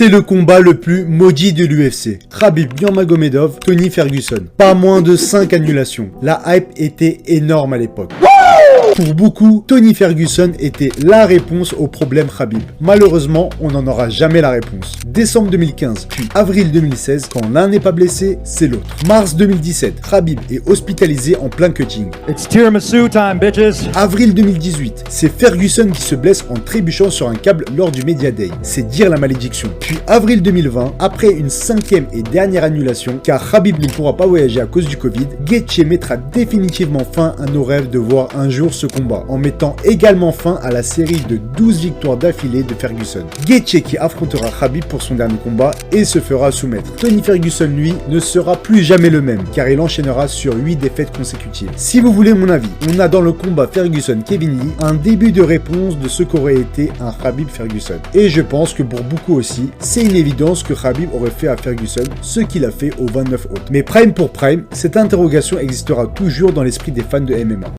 C'est le combat le plus maudit de l'UFC. Khabib Nurmagomedov, Tony Ferguson. Pas moins de 5 annulations. La hype était énorme à l'époque. Pour beaucoup, Tony Ferguson était la réponse au problème Khabib. Malheureusement, on n'en aura jamais la réponse. Décembre 2015, puis avril 2016, quand l'un n'est pas blessé, c'est l'autre. Mars 2017, Khabib est hospitalisé en plein cutting. It's tiramisu time, bitches. Avril 2018, c'est Ferguson qui se blesse en trébuchant sur un câble lors du Media Day. C'est dire la malédiction. Puis avril 2020, après une 5e et dernière annulation, car Khabib ne pourra pas voyager à cause du Covid, Gaethje mettra définitivement fin à nos rêves de voir un jour ce combat, en mettant également fin à la série de 12 victoires d'affilée de Ferguson. Gaethje qui affrontera Khabib pour son dernier combat et se fera soumettre. Tony Ferguson, lui, ne sera plus jamais le même, car il enchaînera sur 8 défaites consécutives. Si vous voulez mon avis, on a dans le combat Ferguson-Kevin Lee un début de réponse de ce qu'aurait été un Khabib-Ferguson. Et je pense que pour beaucoup aussi, c'est une évidence que Khabib aurait fait à Ferguson ce qu'il a fait au 29 août. Mais prime pour prime, cette interrogation existera toujours dans l'esprit des fans de MMA.